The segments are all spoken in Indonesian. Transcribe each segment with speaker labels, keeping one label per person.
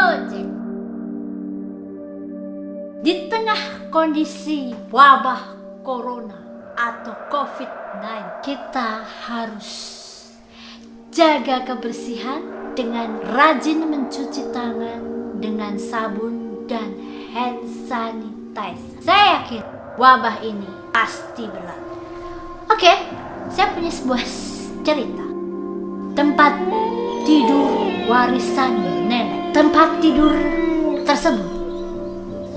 Speaker 1: Gojek. Di tengah kondisi wabah corona atau COVID-19, kita harus jaga kebersihan dengan rajin mencuci tangan dengan sabun dan hand sanitizer. Saya yakin wabah ini pasti berlalu. Oke, saya punya sebuah cerita. Tempat tidur warisan nenek. Tempat tidur tersebut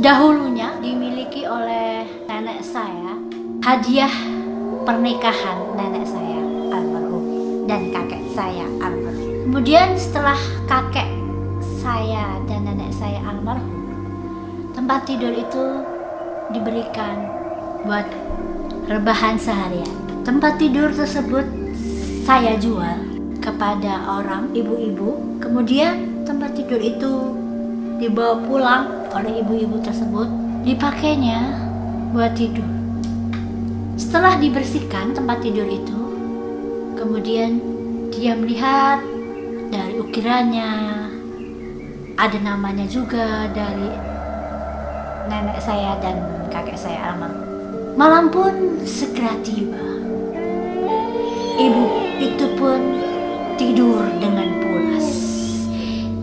Speaker 1: dahulunya dimiliki oleh nenek saya, hadiah pernikahan nenek saya almarhum dan kakek saya almarhum. Kemudian setelah kakek saya dan nenek saya almarhum, tempat tidur itu diberikan buat rebahan seharian. Tempat tidur tersebut saya jual kepada orang ibu-ibu. Kemudian tempat tidur itu dibawa pulang oleh ibu-ibu tersebut, dipakainya buat tidur. Setelah dibersihkan tempat tidur itu, kemudian dia melihat dari ukirannya, ada namanya juga dari nenek saya dan kakek saya almarhum. Malam pun segera tiba. Ibu itu pun tidur dengan pulas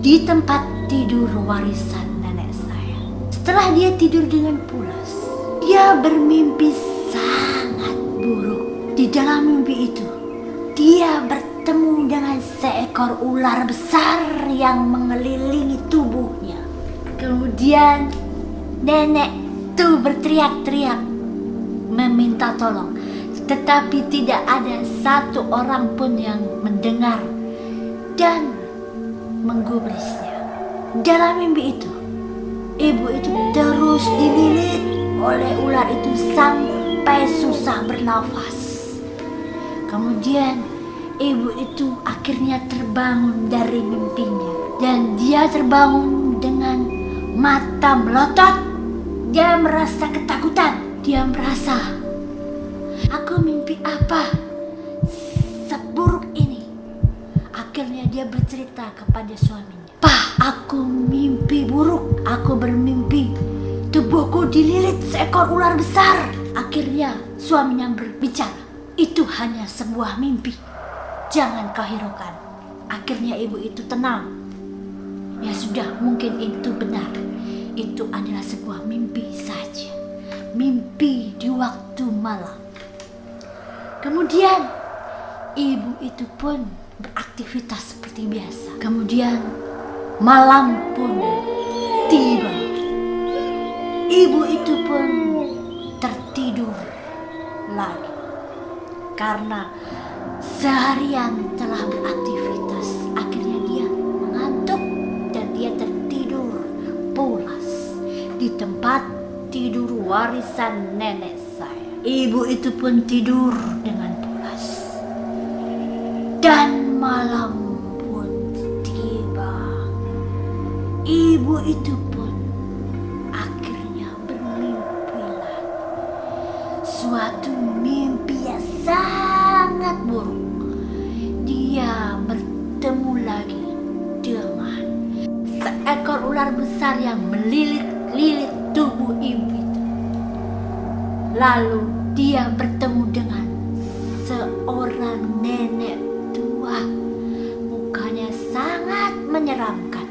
Speaker 1: di tempat tidur warisan nenek saya. Setelah dia tidur dengan pulas, dia bermimpi sangat buruk. Di dalam mimpi itu, dia bertemu dengan seekor ular besar yang mengelilingi tubuhnya. Kemudian nenek itu berteriak-teriak meminta tolong, tetapi tidak ada satu orang pun yang mendengar dan menggubrisnya. Dalam mimpi itu, ibu itu terus dililit oleh ular itu sampai susah bernafas. Kemudian ibu itu akhirnya terbangun dari mimpinya, dan dia terbangun dengan mata melotot. Dia merasa ketakutan. Dia merasa, aku mimpi apa seburuk ini? Akhirnya dia bercerita kepada suaminya, "Pak, aku mimpi buruk. Aku bermimpi tubuhku dililit seekor ular besar." Akhirnya suaminya berbicara, "Itu hanya sebuah mimpi. Jangan kau hiraukan." Akhirnya ibu itu tenang. Ya sudah, mungkin itu benar. Itu adalah sebuah mimpi saja. Mimpi di waktu malam. Kemudian ibu itu pun beraktivitas seperti biasa. Kemudian malam pun tiba. Ibu itu pun tertidur lagi karena seharian telah beraktivitas. Akhirnya dia mengantuk dan dia tertidur pulas di tempat tidur warisan nenek saya. Ibu itu pun tidur dengan pulas. Dan malam pun tiba. Ibu itu pun akhirnya bermimpi lagi. Suatu mimpi yang sangat buruk. Dia bertemu lagi dengan seekor ular besar yang melilit-lilit tubuh ibu itu. Lalu dia bertemu dengan seorang nenek tua. Mukanya sangat menyeramkan.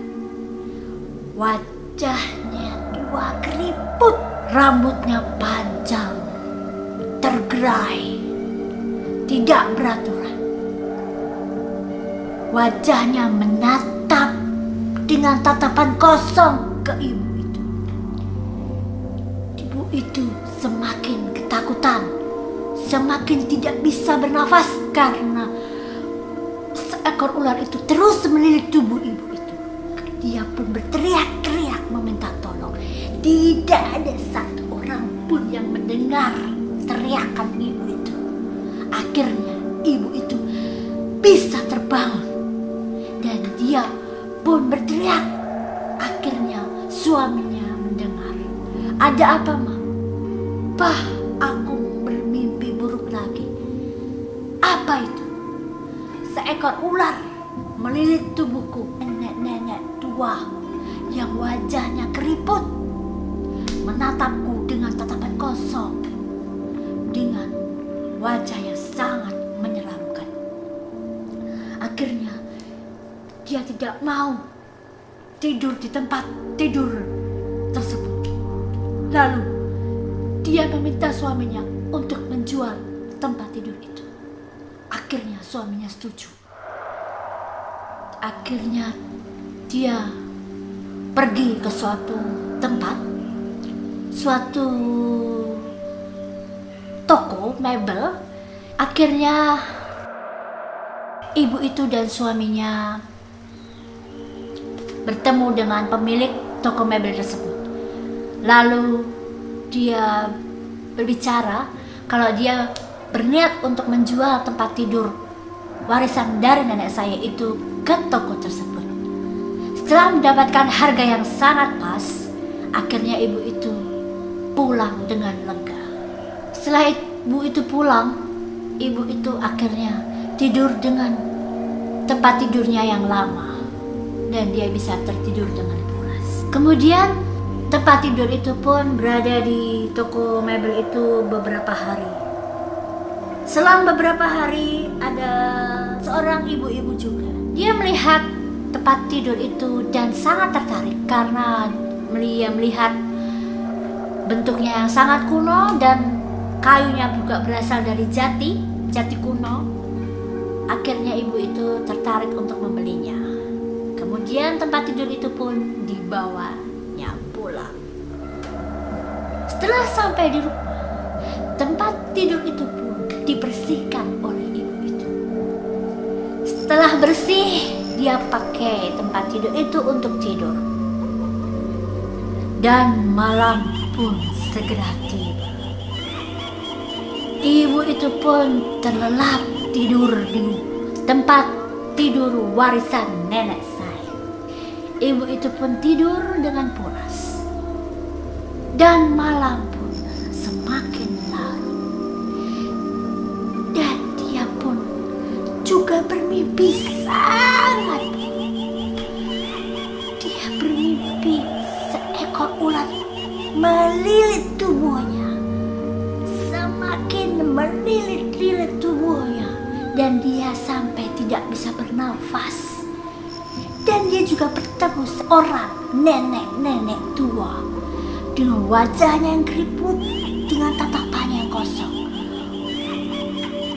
Speaker 1: Wajahnya tua keriput, rambutnya panjang, tergerai, tidak beraturan. Wajahnya menatap dengan tatapan kosong ke ibu. Itu semakin ketakutan, semakin tidak bisa bernafas karena seekor ular itu terus melilit tubuh ibu itu. Dia pun berteriak-teriak meminta tolong. Tidak ada satu orang pun yang mendengar teriakan ibu itu. Akhirnya ibu itu bisa terbangun dan dia pun berteriak. Akhirnya suaminya mendengar. "Ada apa, Ma?" "Pak, aku bermimpi buruk lagi." "Apa itu?" "Seekor ular melilit tubuhku." Nenek-nenek tua yang wajahnya keriput menatapku dengan tatapan kosong, dengan wajah yang sangat menyeramkan. Akhirnya dia tidak mau tidur di tempat tidur tersebut. Lalu dia meminta suaminya untuk menjual tempat tidur itu. Akhirnya suaminya setuju. Akhirnya dia pergi ke suatu tempat, suatu toko mebel. Akhirnya ibu itu dan suaminya bertemu dengan pemilik toko mebel tersebut. Lalu dia berbicara kalau dia berniat untuk menjual tempat tidur warisan dari nenek saya itu ke toko tersebut. Setelah mendapatkan harga yang sangat pas, akhirnya ibu itu pulang dengan lega. Setelah ibu itu pulang, ibu itu akhirnya tidur dengan tempat tidurnya yang lama dan dia bisa tertidur dengan pulas. Kemudian tempat tidur itu pun berada di toko mebel itu beberapa hari. Selang beberapa hari ada seorang ibu-ibu juga. Dia melihat tempat tidur itu dan sangat tertarik karena dia melihat bentuknya yang sangat kuno dan kayunya juga berasal dari jati kuno. Akhirnya ibu itu tertarik untuk membelinya. Kemudian tempat tidur itu pun dibawanya pulang. Setelah sampai di rumah, tempat tidur itu pun dibersihkan oleh ibu itu. Setelah bersih, dia pakai tempat tidur itu untuk tidur. Dan malam pun segera tiba. Ibu itu pun terlelap tidur di tempat tidur warisan nenek saya. Ibu itu pun tidur dengan pulas. Dan malam pun semakin larut. Dan dia pun juga bermimpi sangat buruk. Dia bermimpi seekor ular melilit tubuhnya. Semakin melilit-lilit tubuhnya. Dan dia sampai tidak bisa bernafas. Dan dia juga bertemu seorang nenek-nenek tua dengan wajahnya yang keriput, dengan tatapannya yang kosong,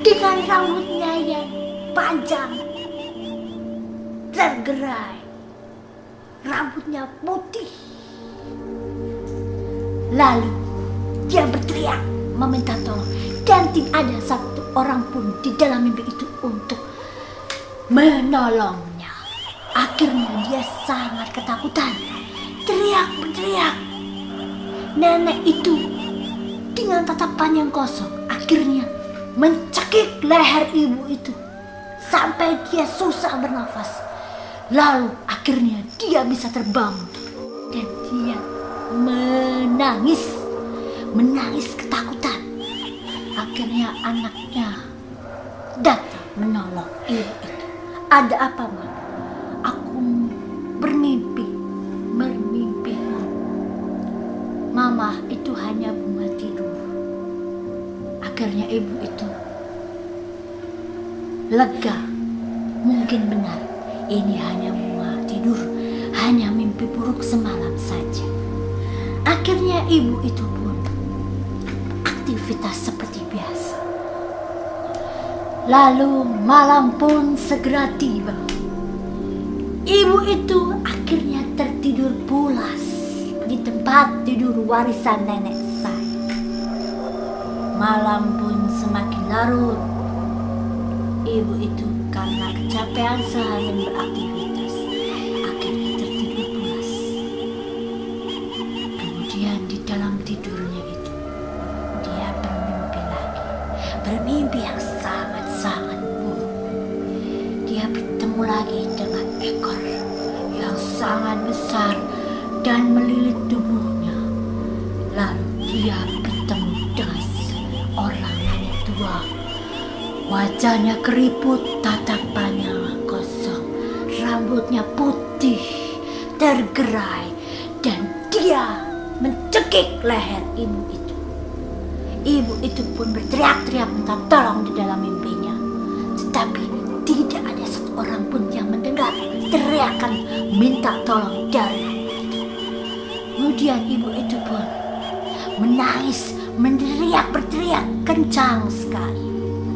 Speaker 1: dengan rambutnya yang panjang tergerai, rambutnya putih. Lalu dia berteriak meminta tolong dan tidak ada satu orang pun di dalam mimpi itu untuk menolongnya. Akhirnya dia sangat ketakutan, teriak-teriak. Nenek itu dengan tatapan yang kosong akhirnya mencekik leher ibu itu sampai dia susah bernafas. Lalu akhirnya dia bisa terbangun dan dia menangis ketakutan. Akhirnya anaknya datang menolong ibu itu. Ada apa, Ma? Aku bermimpi. Mama itu hanya bunga tidur. Akhirnya ibu itu lega. Mungkin benar, ini hanya bunga tidur, hanya mimpi buruk semalam saja. Akhirnya ibu itu pun aktivitas seperti biasa. Lalu malam pun segera tiba. Ibu itu akhirnya tertidur pulas di tempat tidur warisan nenek saya. Malam pun semakin larut. Ibu itu karena kecapean seharian beraktivitas akhirnya tertidur pulas. Kemudian di dalam tidurnya itu dia bermimpi lagi. Bermimpi yang sangat-sangat buruk. Dia bertemu lagi dengan ekor yang sangat besar dan melilit tubuhnya. Lalu dia bertemu dengan seorang nenek tua. Wajahnya keriput, tatapannya kosong, rambutnya putih, tergerai dan dia mencekik leher ibu itu. Ibu itu pun berteriak-teriak minta tolong di dalam mimpinya. Tetapi tidak ada satu orang pun yang mendengar teriakan minta tolong dari ibu itu. Kemudian ibu itu pun menangis, berteriak kencang sekali.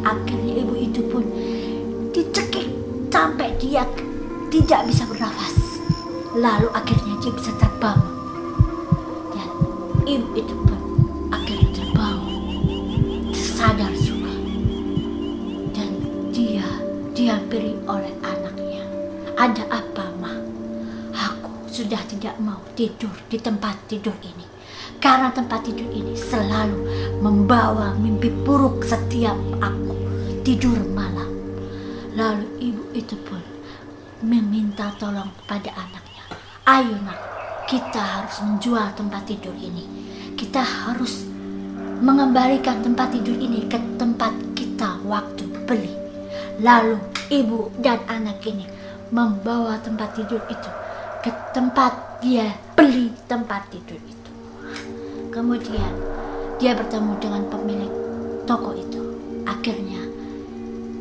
Speaker 1: Akhirnya ibu itu pun dicekik sampai dia tidak bisa bernafas. Lalu akhirnya dia bisa terbangun. Dan ibu itu pun akhirnya terbangun, tersadar juga. Dan dia dihampiri oleh anaknya. Ada apa, Ma? Aku sudah tidak mau tidur di tempat tidur ini. Karena tempat tidur ini selalu membawa mimpi buruk setiap aku tidur malam. Lalu ibu itu pun meminta tolong pada anaknya. Ayo nak, kita harus menjual tempat tidur ini. Kita harus mengembalikan tempat tidur ini ke tempat kita waktu beli. Lalu ibu dan anak ini membawa tempat tidur itu ke tempat dia beli tempat tidur itu. Kemudian dia bertemu dengan pemilik toko itu. Akhirnya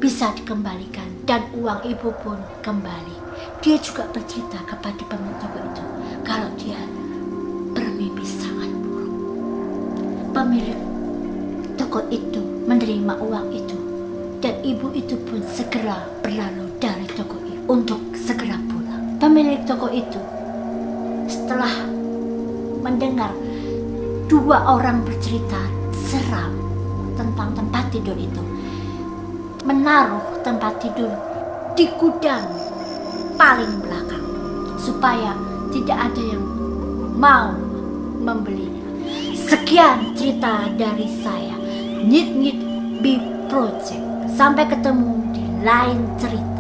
Speaker 1: bisa dikembalikan dan uang ibu pun kembali. Dia juga bercerita kepada pemilik toko itu kalau dia bermimpi sangat buruk. Pemilik toko itu menerima uang itu dan ibu itu pun segera berlalu dari toko itu untuk segera pulang. Pemilik toko itu setelah mendengar dua orang bercerita seram tentang tempat tidur itu, menaruh tempat tidur di gudang paling belakang supaya tidak ada yang mau membelinya. Sekian cerita dari saya, Nyit Nyit B Project. Sampai ketemu di lain cerita.